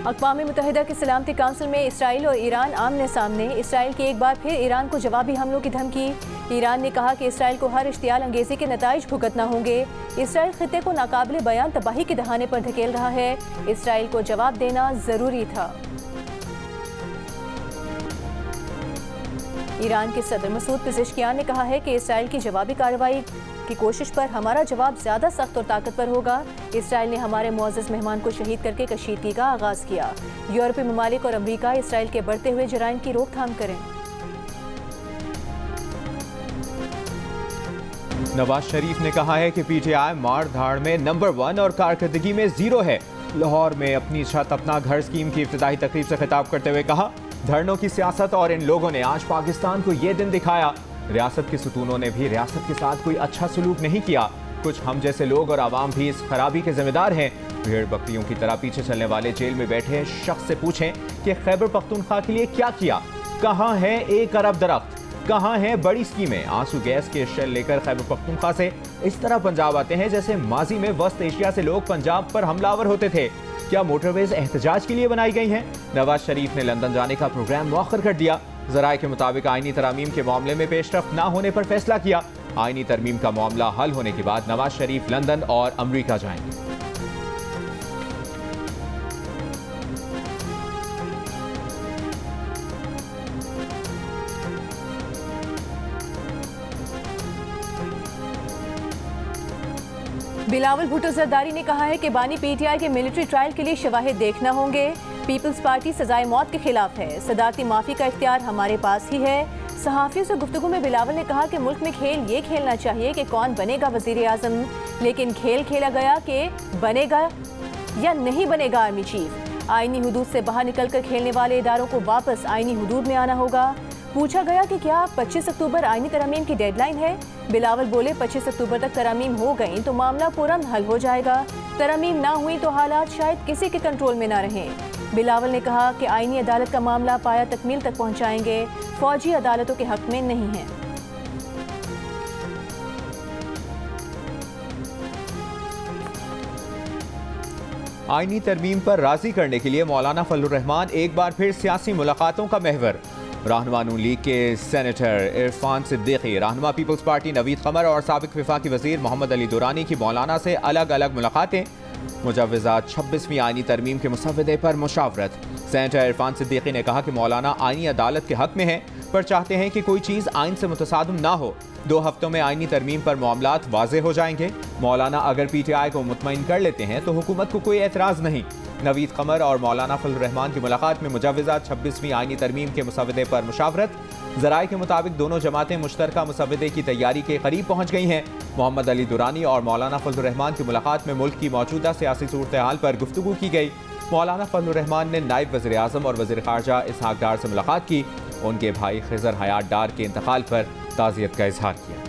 अक़वाम मुत्तहिदा की सलामती काउंसिल में इसराइल और ईरान आमने सामने। इसराइल की एक बार फिर ईरान को जवाबी हमलों की धमकी। ईरान ने कहा कि इसराइल को हर इश्तियाल अंगेज़ी के नताइज भुगतना होंगे। इसराइल खित्ते को नाकाबिले बयान तबाही के दहाने पर धकेल रहा है। इसराइल को जवाब देना ज़रूरी था। ईरान के सदर मसूद पेज़ेश्कियान ने कहा है कि इसराइल की जवाबी कार्रवाई की कोशिश पर हमारा जवाब ज़्यादा सख्त और ताकतवर होगा। इसराइल ने हमारे मुअज़्ज़ज़ मेहमान को शहीद करके कशीदगी का आगाज़ किया। यूरोपीय ममालिक और अमरीका इसराइल के बढ़ते हुए जराइम की रोकथाम करें। नवाज शरीफ ने कहा है कि पीटीआई मार धाड़ में नंबर 1 और कारकर्दगी में 0 है। लाहौर में अपनी छत अपना घर स्कीम की इफ्तिताही तकरीब से खिताब करते हुए कहा, धरनों की सियासत और इन लोगों ने आज पाकिस्तान को ये दिन दिखाया। रियासत के सुतूनों ने भी रियासत के साथ कोई अच्छा सलूक नहीं किया। कुछ हम जैसे लोग और आवाम भी इस खराबी के जिम्मेदार हैं। भेड़ बकरियों की तरह पीछे चलने वाले जेल में बैठे शख्स से पूछें कि खैबर पख्तूनख्वा के लिए क्या किया। कहाँ है 1 अरब दरख्त, कहाँ हैं बड़ी स्कीमें। आंसू गैस के शेल लेकर खैबर पख्तूनख्वा से इस तरह पंजाब आते हैं जैसे माजी में वस्त एशिया से लोग पंजाब पर हमलावर होते थे। क्या मोटरवेज एहतजाज के लिए बनाई गई हैं? नवाज शरीफ ने लंदन जाने का प्रोग्राम मुअख्खर कर दिया। ज़राए के मुताबिक आईनी तरमीम के मामले में पेशरफ्त न होने पर फैसला किया। आईनी तरमीम का मामला हल होने के बाद नवाज शरीफ लंदन और अमरीका जाएंगे। बिलावल भुट्टो जरदारी ने कहा है कि बानी पीटीआई के मिलिट्री ट्रायल के लिए शवाहिद देखना होंगे। पीपल्स पार्टी सजाए मौत के खिलाफ है। सदारती माफी का इख्तियार हमारे पास ही है। सहाफ़ियों से गुफ्तगू में बिलावल ने कहा कि मुल्क में खेल ये खेलना चाहिए कि कौन बनेगा वज़ीर आज़म, लेकिन खेल खेला गया कि बनेगा या नहीं बनेगा आर्मी चीफ। आईनी हुदूद से बाहर निकलकर खेलने वाले इदारों को वापस आईनी हुदूद में आना होगा। पूछा गया कि क्या 25 अक्टूबर आईनी तरमीम की डेडलाइन है। बिलावल बोले 25 अक्टूबर तक तरमीम हो गई तो मामला पूरन हल हो जाएगा। तरमीम ना हुई तो हालात शायद किसी के कंट्रोल में ना रहें। बिलावल ने कहा कि आईनी अदालत का मामला पाया तकमील तक पहुंचाएंगे, फौजी अदालतों के हक में नहीं है। आईनी तरमीम पर राजी करने के लिए मौलाना फजलुर रहमान एक बार फिर सियासी मुलाकातों का महवर। रहनुमा नून लीग के सेनेटर इरफान सिद्दीकी, रहनुमा पीपल्स पार्टी नवीद कमर और साबिक वफाकी वजीर मोहम्मद अली दुरानी की मौलाना से अलग अलग मुलाकातें। मुजव्वज़ात 26वीं आईनी तरमीम के मुसव्वदे पर मुशावरत। सेनेटर इरफान सिद्दीकी ने कहा कि मौलाना आईनी अदालत के हक में हैं, पर चाहते हैं कि कोई चीज़ आइन से मुतसादम ना हो। 2 हफ्तों में आईनी तरमीम पर मामलात वाज़े हो जाएंगे। मौलाना अगर पीटीआई को मुतमईन कर लेते हैं तो हुकूमत को कोई एतराज़ नहीं। नवीद कमर और मौलाना फजलुर रहमान की मुलाकात में मुजव्वज़ात 26वीं आईनी तरमीम के मुसव्वदे पर मुशावरत। ज़राए के मुताबिक दोनों जमातें मुश्तरका मुसव्वदे की तैयारी के करीब पहुँच गई हैं। मोहम्मद अली दुरानी और मौलाना फजलुर रहमान की मुलाकात में मुल्क की मौजूदा सियासी सूरत हाल पर गुफ्तगू की गई। मौलाना फजलुर रहमान ने नायब वज़ीर आज़म और वज़ीर ख़ारजा इसहाक डार से मुलाकात की। उनके भाई खिज़र हयात डार के इंतकाल पर ताज़ियत का इजहार किया।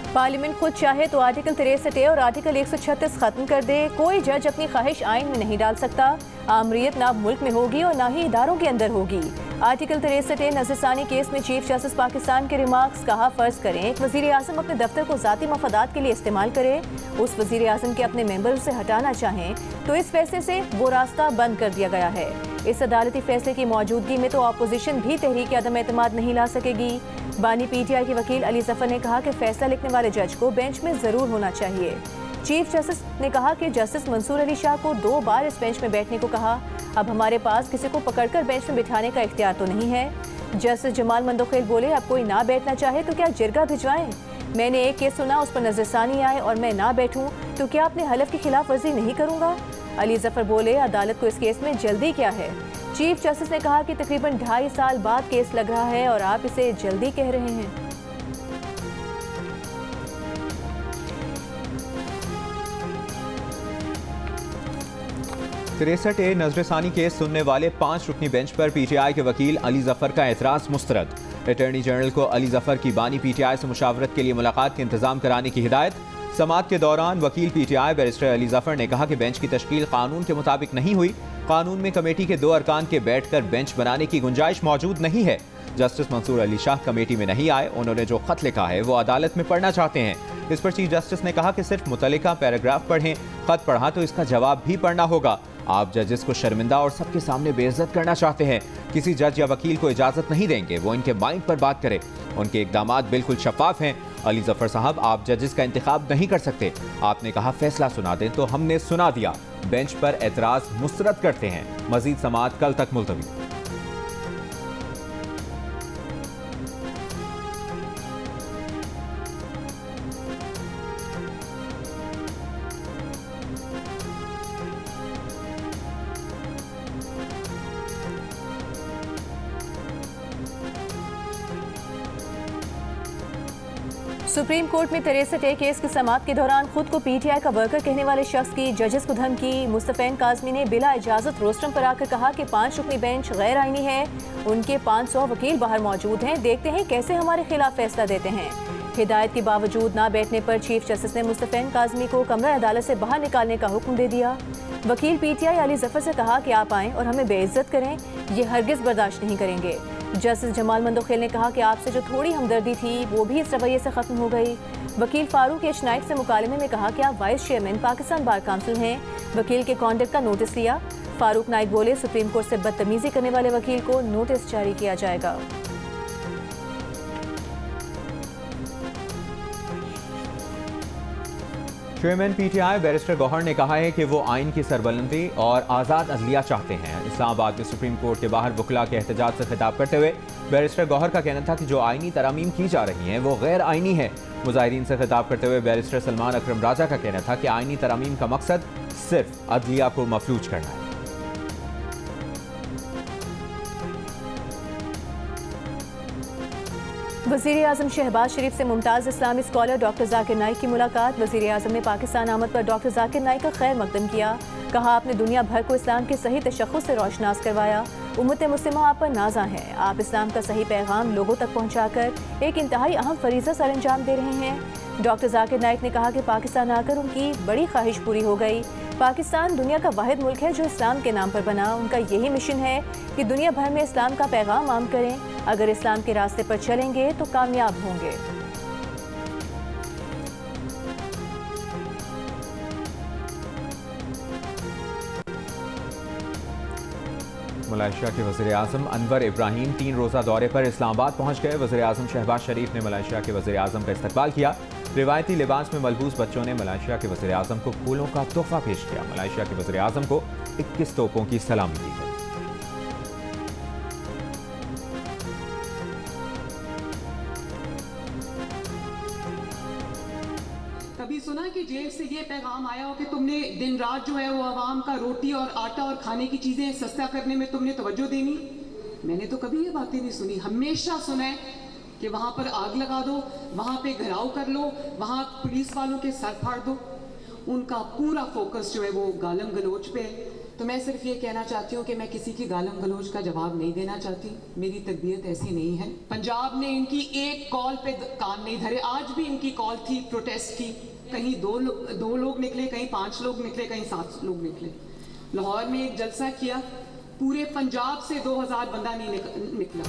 पार्लियामेंट खुद चाहे तो आर्टिकल 63A और आर्टिकल 136 खत्म कर दे। कोई जज अपनी ख्वाहिश आइन में नहीं डाल सकता। आमरीत ना मुल्क में होगी और ना ही इदारों के अंदर होगी। आर्टिकल 63A नज़रसानी केस में चीफ जस्टिस पाकिस्तान के रिमार्क्स। कहा, फर्ज करें एक वज़ीर आज़म अपने दफ्तर को ज़ाती मफादात के लिए इस्तेमाल करे, उस वज़ीर आज़म के अपने मेंबर उसे हटाना चाहें तो इस फैसले से वो रास्ता बंद कर दिया गया है। इस अदालती फैसले की मौजूदगी में तो अपोजिशन भी तहरीक अदम एतमाद नहीं ला सकेगी। बानी पीटीआई के वकील अली जफर ने कहा कि फैसला लिखने वाले जज को बेंच में ज़रूर होना चाहिए। चीफ जस्टिस ने कहा कि जस्टिस मंसूर अली शाह को 2 बार इस बेंच में बैठने को कहा। अब हमारे पास किसी को पकड़कर बेंच में बिठाने का इख्तियार तो नहीं है। जस्टिस जमाल मंदोखेल बोले, अब कोई ना बैठना चाहे तो क्या जिरगा भिजवाएं। मैंने एक केस सुना, उस पर नजरसानी आए और मैं ना बैठूं तो क्या अपने हलफ की खिलाफ वर्जी नहीं करूंगा। अली जफर बोले, अदालत को इस केस में जल्दी क्या है। चीफ जस्टिस ने कहा कि तकरीबन 2.5 साल बाद केस लग रहा है और आप इसे जल्दी कह रहे हैं। 63A नजरसानी केस सुनने वाले 5 रुकनी बेंच पर पीटीआई के वकील अली जफर का एतराज़ मुस्तरद। अटॉर्नी जनरल को अली जफर की बानी पीटीआई से मुशावरत के लिए मुलाकात के इंतजाम कराने की हिदायत। समाअत के दौरान वकील पीटीआई बैरिस्टर अली जफर ने कहा कि बेंच की तश्कील कानून के मुताबिक नहीं हुई। कानून में कमेटी के 2 अरकान के बैठकर बेंच बनाने की गुंजाइश मौजूद नहीं है। जस्टिस मंसूर अली शाह कमेटी में नहीं आए। उन्होंने जो खत लिखा है वो अदालत में पढ़ना चाहते हैं। इस पर चीफ जस्टिस ने कहा कि सिर्फ मुतल्लिका पैराग्राफ पढ़ें, खत पढ़ा तो इसका जवाब भी पढ़ना होगा। आप जजेस को शर्मिंदा और सबके सामने बेइज्जत करना चाहते हैं। किसी जज या वकील को इजाजत नहीं देंगे वो इनके माइंड पर बात करे। उनके इकदामात बिल्कुल शफाफ हैं। अली जफर साहब, आप जजेस का इंतखाब नहीं कर सकते। आपने कहा फैसला सुना दें तो हमने सुना दिया। बेंच पर एतराज मुस्तरद करते हैं। मजीद समाअत कल तक मुलतवी। सुप्रीम कोर्ट में 63A केस की समाअत के दौरान खुद को PTI का वर्कर कहने वाले शख्स की जजेस को धमकी। मुस्तफैन काज़मी ने बिला इजाजत रोस्टम पर आकर कहा कि 5 रुकनी बेंच गैर आईनी है। उनके 500 वकील बाहर मौजूद हैं, देखते हैं कैसे हमारे खिलाफ फैसला देते हैं। हिदायत के बावजूद ना बैठने पर चीफ जस्टिस ने मुस्तफैन काज़मी को कमरा अदालत से बाहर निकालने का हुक्म दे दिया। वकील PTI अली जफर से कहा कि आप आएँ और हमें बेइज्जत करें, ये हरगिज़ बर्दाश्त नहीं करेंगे। जस्टिस जमाल मंदोखेल ने कहा कि आपसे जो थोड़ी हमदर्दी थी वो भी इस रवैये से ख़त्म हो गई। वकील फारूक एच नाइक से मुकालमे में कहा कि आप vice chairman Pakistan bar council हैं। वकील के कॉन्डक्ट का नोटिस लिया। फारूक नाइक बोले, सुप्रीम कोर्ट से बदतमीजी करने वाले वकील को नोटिस जारी किया जाएगा। चेयरमैन PTI बैरिस्टर गौहर ने कहा है कि वो आइन की सरबलंदी और आज़ाद अदलिया चाहते हैं। इस्लामाबाद में सुप्रीम कोर्ट के बाहर वकला के एहतजाज से खिताब करते हुए बैरिस्टर गौहर का कहना था कि जो आइनी तरामीम की जा रही हैं वो गैर आइनी है। मुजाहिरीन से खिताब करते हुए बैरिस्टर सलमान अकरम राजा का कहना था कि आइनी तरामीम का मकसद सिर्फ अदलिया को मफलूज करना है। वज़ीर आज़म शहबाज शरीफ से मुमताज़ इस्लामी स्कॉलर डॉक्टर जाकिर नाइक की मुलाकात। वज़ीर आज़म ने पाकिस्तान आमद पर डॉक्टर जाकिर नाइक का खैर मकदम किया। कहा, आपने दुनिया भर को इस्लाम के सही तशख़्ख़ुस से रोशनास करवाया। उम्मत मुस्लिमा आप पर नाज़ा है। आप इस्लाम का सही पैगाम लोगों तक पहुँचाकर एक इंतहाई अहम फरीज़ा सर अंजाम दे रहे हैं। डॉक्टर जाकिर नाइक ने कहा कि पाकिस्तान आकर उनकी बड़ी ख्वाहिश पूरी हो गई। पाकिस्तान दुनिया का वाहिद मुल्क है जो इस्लाम के नाम पर बना। उनका यही मिशन है कि दुनिया भर में इस्लाम का पैगाम आम करें। अगर इस्लाम के रास्ते पर चलेंगे तो कामयाब होंगे। मलेशिया के वज़ीर आज़म अनवर इब्राहिम 3 रोज़ा दौरे पर इस्लामाबाद पहुंच गए। वज़ीर आज़म शहबाज शरीफ ने मलेशिया के वज़ीर आज़म का इस्तकबाल किया। रिवायती लिबास में मलबूस बच्चों ने मलेशिया के वज़ीर आज़म को फूलों का तोहफा पेश किया। मलेशिया के वज़ीर आज़म को 21 तोपों की सलामी दी गई। कभी सुना कि जेल से ये पैगाम आया हो कि तुमने दिन रात जो है वो आवाम का रोटी और आटा और खाने की चीज़ें सस्ता करने में तुमने तवज्जो देनी? मैंने तो कभी ये बातें नहीं सुनी। हमेशा सुना है कि वहाँ पर आग लगा दो, वहाँ पे घेराव कर लो, वहाँ पुलिस वालों के सर फाड़ दो। उनका पूरा फोकस जो है वो गालम गलोच पे है। तो मैं सिर्फ ये कहना चाहती हूँ कि मैं किसी की गालम गलोच का जवाब नहीं देना चाहती। मेरी तरबियत ऐसी नहीं है। पंजाब ने इनकी एक कॉल पे कान नहीं धरे। आज भी इनकी कॉल थी प्रोटेस्ट की। कहीं दो लोग निकले, कहीं 5 लोग निकले, कहीं 7 लोग निकले। लाहौर में एक जलसा किया, पूरे पंजाब से 2000 बंदा नहीं निकला।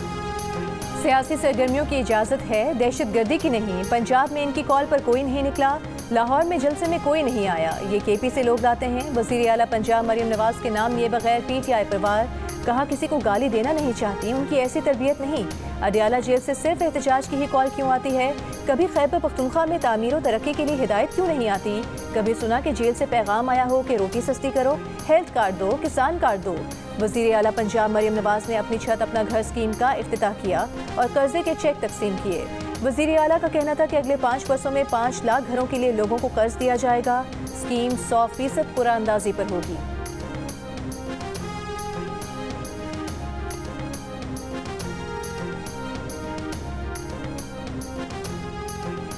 सियासी सरगर्मियों की इजाज़त है, दहशतगर्दी की नहीं। पंजाब में इनकी कॉल पर कोई नहीं निकला। लाहौर में जलसे में कोई नहीं आया। ये KP से लोग लाते हैं। वज़ीर आला पंजाब मरियम नवाज के नाम लिए बगैर PTI पर वार। कहा, किसी को गाली देना नहीं चाहती, उनकी ऐसी तरबियत नहीं। अडियाला जेल से सिर्फ एहतजाज की ही कॉल क्यों आती है? कभी खैबर पख्तूनख्वा में तामीर और तरक्की के लिए हिदायत क्यों नहीं आती? कभी सुना कि जेल से पैगाम आया हो कि रोटी सस्ती करो, हेल्थ कार्ड दो, किसान कार्ड दो? वज़ीर आला पंजाब मरियम नवाज ने अपनी छत अपना घर स्कीम का इफ्तिताह किया और कर्जे के चेक तकसीम किए। वज़ीर आला का कहना था कि अगले 5 वर्षों में 5 लाख घरों के लिए लोगों को कर्ज दिया जाएगा। स्कीम 100% पूरा अंदाजी पर होगी।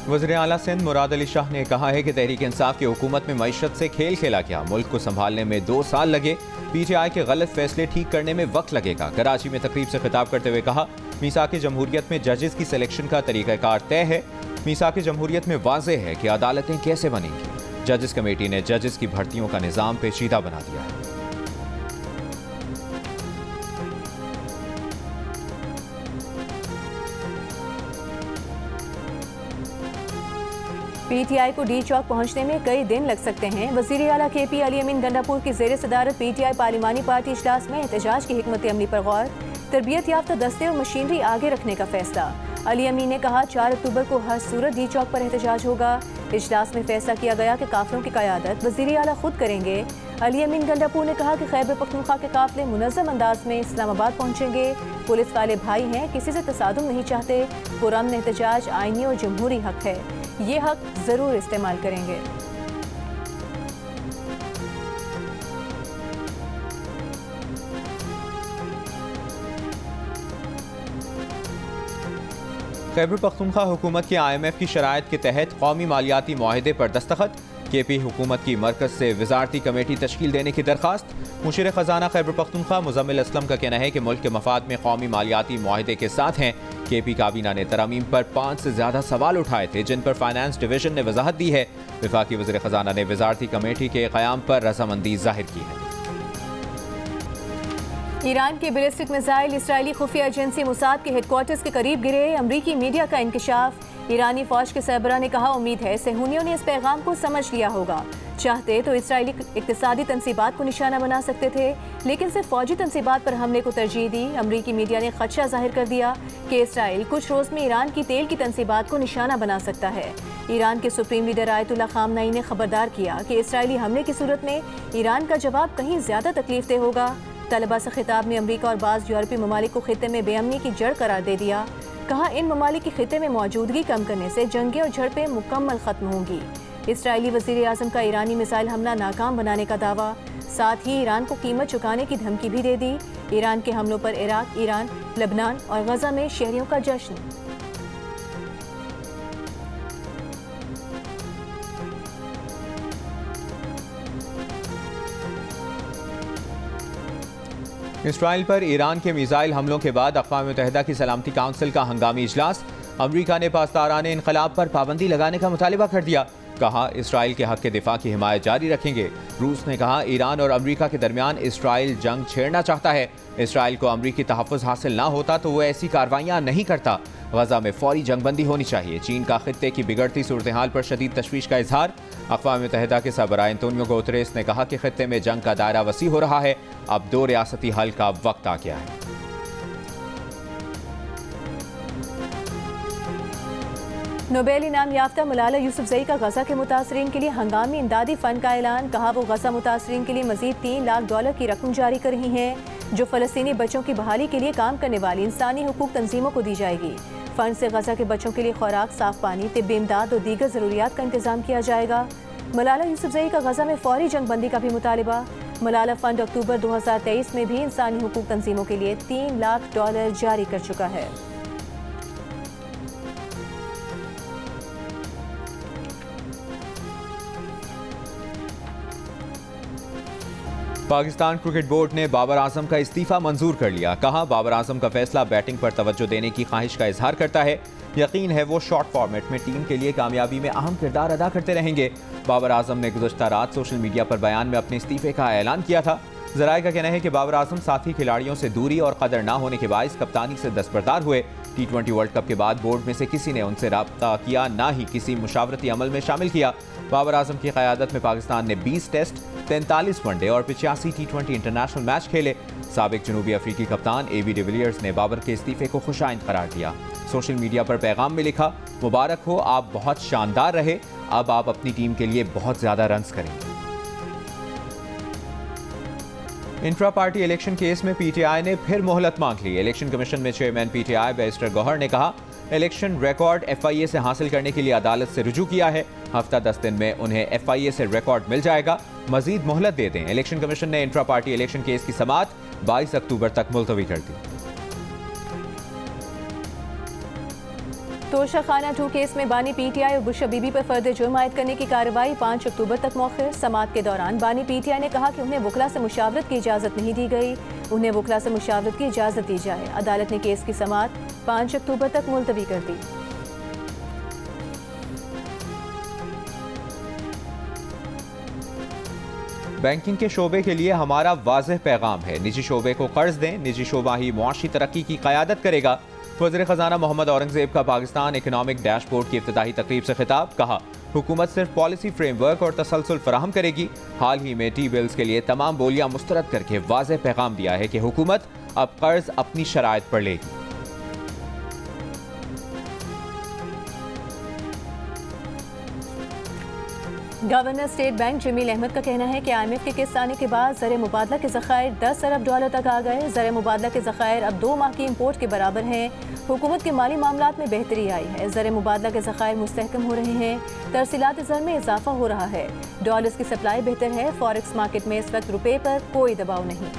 वज़ीर आला सिंध मुराद अली शाह ने कहा है कि तहरीक इंसाफ की हुकूमत में मईशत से खेल खेला गया। मुल्क को संभालने में 2 साल लगे। PTI के गलत फैसले ठीक करने में वक्त लगेगा। कराची में तकरीब से खिताब करते हुए कहा, मीसाक जमहूरियत में जजेस की सिलेक्शन का तरीक़ाकार तय है। मीसाक जमहूरियत में वाज़ेह है कि अदालतें कैसे बनेंगी। जजेस कमेटी ने जजेस की भर्तियों का निज़ाम पेचीदा बना दिया है। PTI को डी चौक पहुंचने में कई दिन लग सकते हैं। वज़ीर आला KP अली अमीन गंडापुर की ज़ेर सदारत PTI पार्लिमानी पार्टी इजलास में एहतजाज की हिकमत अमली पर गौर, तरबियत याफ्ता दस्ते और मशीनरी आगे रखने का फैसला। अली अमीन ने कहा 4 अक्टूबर को हर सूरत डी चौक पर एहतजाज होगा। इजलास में फैसला किया गया कि काफिलों की क़यादत वज़ीर आला खुद करेंगे। अली अमीन गंडापुर ने कहा कि खैबर पख्तूनख्वा के काफिले मुनज़्ज़म अंदाज में इस्लामाबाद पहुँचेंगे। पुलिस वाले भाई हैं, किसी से तसादुम नहीं चाहते। पुरअमन एहतजाज आईनी और जमहूरी हक है, ये हक ज़रूर इस्तेमाल करेंगे। खैबर पख्तूनख्वा हुकूमत की IMF की शराइत के तहत कौमी मालियाती मुआहदे पर दस्तखत। KP हुकूमत की मरकज से वजारती कमेटी तश्कील देने की दरख्वास्त। मुशीर ख़जाना खैबर पख्तूनख्वा मुज़म्मिल असलम का कहना है कि मुल्क के मफाद में कौमी मालियाती मुआहदे के साथ हैं। KP काबीना ने तरमीम पर 5 से ज़्यादा सवाल उठाए थे, जिन पर फाइनेंस डिवीजन ने वजाहत दी है। वफाकी वज़ीर ख़जाना ने वजारती कमेटी के क़याम पर रजामंदी जाहिर की है। ईरान के बैलिस्टिक मिसाइल इसराइली खुफिया एजेंसी मुसाद के हेडक्वार्टर्स के करीब गिरे। अमरीकी मीडिया का इंकशाफ। ईरानी फौज के सरबराह ने कहा उम्मीद है सेहूनियों ने इस पैगाम को समझ लिया होगा। चाहते तो इसराइली इक्तिसादी तनसीबात को निशाना बना सकते थे, लेकिन सिर्फ फौजी तनसीबात पर हमले को तरजीह दी। अमरीकी मीडिया ने खदशा जाहिर कर दिया कि इसराइल कुछ रोज़ में ईरान की तेल की तनसीबात को निशाना बना सकता है। ईरान के सुप्रीम लीडर आयतुल्ला खामनई ने खबरदार किया कि इसराइली हमले की सूरत में ईरान का जवाब कहीं ज़्यादा तकलीफदेह होगा। तलबा से खिताब में अमरीका और बाज़ यूरोपीय ममालिक को खिते में बेअमनी की जड़ करार दे दिया। कहा इन ममालिक की खिते में मौजूदगी कम करने से जंगें और झड़पें मुकम्मल खत्म होंगी। इसराइली वज़ीर आज़म का ईरानी मिसाइल हमला नाकाम बनाने का दावा, साथ ही ईरान को कीमत चुकाने की धमकी भी दे दी। ईरान के हमलों पर इराक, ईरान, लेबनान और गजा में शहरियों का जश्न। इसराइल पर ईरान के मिसाइल हमलों के बाद अक़वाम मुत्तहिदा की सलामती काउंसिल का हंगामी इजलास। अमरीका ने पासदारान इनकलाब पर पाबंदी लगाने का मुतालिबा कर दिया। कहा इसराइल के हक के दिफा की हिमायत जारी रखेंगे। रूस ने कहा ईरान और अमरीका के दरमियान इसराइल जंग छेड़ना चाहता है। इसराइल को अमरीकी तहफ़्फ़ुज़ हासिल ना होता तो वह ऐसी कार्रवाइयाँ नहीं करता। गजा में फौरी जंगबंदी होनी चाहिए। चीन का खित्ते की बिगड़ती सूरत हाल पर शदीद तशवीश का इजहार। अक़वाम मुत्तहिदा के सरबराह एंटोनियो गुतेरेस ने कहा कि खित्ते में जंग का दायरा वसी हो रहा है। अब 2 रियासती हल का वक्त आ गया है। नोबेल इनाम याफ्ता मलाला यूसुफजई का गजा के मुतासरीन के लिए हंगामी इमदादी फ़ंड का ऐलान। कहा वो गजा मुतासरीन के लिए मजीद $3 लाख की रकम जारी कर रही हैं, जो फ़लस्तीनी बच्चों की बहाली के लिए काम करने वाली इंसानी हुकूक तंजीमों को दी जाएगी। फ़ंड से गजा के बच्चों के लिए खुराक, साफ पानी, तिब्बी इमदाद और दीगर ज़रूरियात का इंतजाम किया जाएगा। मलाला यूसुफजई का गजा में फौरी जंगबंदी का भी मुतालिबा। मलाला फ़ंड अक्टूबर 2023 में भी इंसानी हुकूक तंजीमों के लिए $3 लाख जारी कर चुका है। पाकिस्तान क्रिकेट बोर्ड ने बाबर आजम का इस्तीफ़ा मंजूर कर लिया। कहा बाबर आजम का फैसला बैटिंग पर तवज्जो देने की ख्वाहिश का इजहार करता है। यकीन है वो शॉर्ट फॉर्मेट में टीम के लिए कामयाबी में अहम किरदार अदा करते रहेंगे। बाबर आजम ने गुज़श्ता रात सोशल मीडिया पर बयान में अपने इस्तीफ़े का ऐलान किया था। ज़राए का कहना है कि बाबर आजम साथी खिलाड़ियों से दूरी और कदर ना होने के बायस कप्तानी से दस्तबरदार हुए। T20 वर्ल्ड कप के बाद बोर्ड में से किसी ने उनसे रब्ता किया, ना ही किसी मुशावरती अमल में शामिल किया। बाबर आजम की क़यादत में पाकिस्तान ने 20 टेस्ट, 43 वनडे और 85 T20 इंटरनेशनल मैच खेले। साबिक जनूबी अफ्रीकी कप्तान AB डिविलियर्स ने बाबर के इस्तीफ़े को खुशाइंद करार दिया। सोशल मीडिया पर पैगाम में लिखा, मुबारक हो, आप बहुत शानदार रहे, अब आप अपनी टीम के लिए बहुत ज़्यादा रन्स करेंगे। इंट्रा पार्टी इलेक्शन केस में PTI ने फिर मोहलत मांग ली। इलेक्शन कमीशन में चेयरमैन PTI बैरिस्टर गौहर ने कहा इलेक्शन रिकॉर्ड FIA से हासिल करने के लिए अदालत से रुजू किया है। हफ्ता 10 दिन में उन्हें FIA से रिकॉर्ड मिल जाएगा। मजीद मोहलत दे दें। इलेक्शन कमीशन ने इंट्रा पार्टी इलेक्शन केस की समाअत 22 अक्टूबर तक मुलतवी कर दी। तोशा खाना 2 केस में बानी PTI और बुशरा बीबी पर फर्द जुर्म आयद करने की कार्रवाई 5 अक्टूबर तक मौखिर। समाअत के दौरान बानी PTI ने कहा कि उन्हें वकला से मुशावरत की इजाज़त नहीं दी गई, उन्हें वकला से मुशावरत की इजाज़त दी जाए। अदालत ने केस की समाअत 5 अक्टूबर तक मुलतवी कर दी। बैंकिंग के शोबे के लिए हमारा वाज़ेह पैगाम है, निजी शोबे को कर्ज दें, निजी शोबा ही मुआशी तरक्की की क़यादत करेगा। वज़ीर ख़जाना मोहम्मद औरंगज़ेब का पाकिस्तान इकनॉमिक डैशबोर्ड की इफ्तिताही तकरीब से खिताब। कहा हुकूमत सिर्फ पॉलिसी फ्रेमवर्क और तसलसल फराहम करेगी। हाल ही में टी बिल्स के लिए तमाम बोलियां मुस्तरद करके वाज़ेह पैगाम दिया है कि हुकूमत अब कर्ज अपनी शराइत पर लेगी। Governor State Bank Jameel Ahmed का कहना है कि IMF की किस्त आने के बाद ज़र मुबादला के ज़खायर 10 अरब डॉलर तक आ गए। ज़र मुबादला के ज़खायर अब 2 माह की इम्पोर्ट के बराबर हैं। हुकूमत के माली मामलात में बेहतरी आई है। ज़र मुबादला के ज़खायर मुस्तहकम हो रहे हैं। तरसीलात ज़र में इजाफा हो रहा है। डॉलर्स की सप्लाई बेहतर है। फॉरेक्स मार्केट में इस वक्त रुपये पर कोई दबाव नहीं।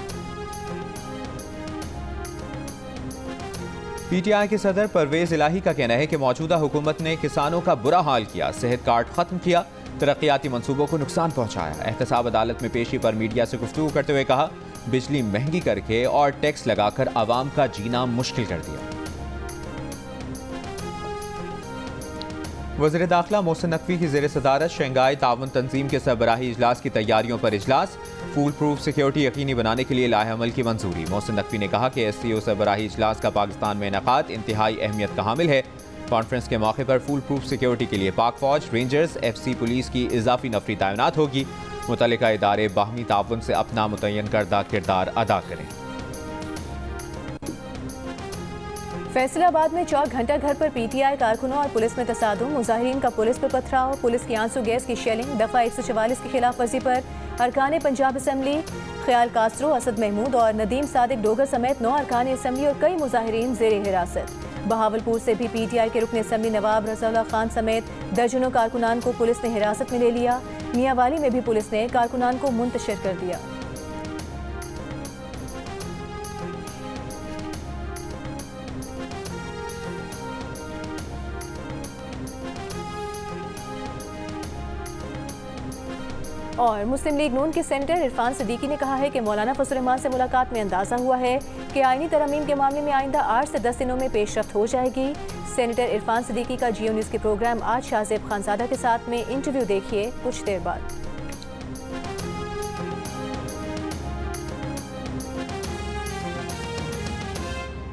PTI के सदर परवेज इलाही का कहना है कि मौजूदा हुकूमत ने किसानों का बुरा हाल किया, सेहत कार्ड खत्म किया, तरक्याती मंसूबों को नुकसान पहुंचाया। एहतसाब अदालत में पेशी पर मीडिया से गुफ्तगू करते हुए कहा, बिजली महंगी करके और टैक्स लगाकर आवाम का जीना मुश्किल कर दिया। वज़ीर दाखिला मोहसिन नकवी की ज़ेर सदारत शंघाई ताउन तंजीम के सरबराही इजलास की तैयारियों पर इजलास। फूल प्रूफ सिक्योरिटी यकीनी बनाने के लिए लाहेअमल की मंजूरी। मोहसिन नकवी ने कहा कि SCO सरबराही इजलास का पाकिस्तान में इनेकाद इंतहाई अहमियत का हामिल है। कॉन्फ्रेंस के मौके पर फूल प्रूफ सिक्योरिटी के लिए पाक फौज, रेंजर्स, FC पुलिस की इजाफी नफरी तैनात होगी। मुतल्लिका इदारे बाहमी ताउन से अपना मुतय्यन करदा किरदार अदा करें। फैसलाबाद में चौक घंटा घर पर PTI कारकुनों और पुलिस में तसादुम। मुजाहिरीन का पुलिस पर पथराव, पुलिस की आंसू गैस की शेलिंग। दफा 144 की खिलाफ वर्जी पर अरकान पंजाब असम्बली ख्याल कासरो, असद महमूद और नदीम सादिक डोगर समेत 9 अरकान असम्बली और कई मुजाहिरीन जेर हिरासत। बहावलपुर से भी PTI के रुकन असम्बली नवाब रज़ाउल्लाह खान समेत दर्जनों कारकुनान को पुलिस ने हिरासत में ले लिया। मियांवाली में भी पुलिस ने कारकुनान को मुंतशिर कर दिया। और मुस्लिम लीग नून के सेनेटर इरफान सिद्दीकी ने कहा है कि मौलाना फजल रहमान से मुलाकात में अंदाजा हुआ है कि आईनी तरमीम के मामले में आइंदा 8 से 10 दिनों में पेशरफ्त हो जाएगी। सेनेटर इरफान सिद्दीकी का जियो न्यूज़ के प्रोग्राम आज शाहजेब खानजादा के साथ में इंटरव्यू देखिए कुछ देर बाद।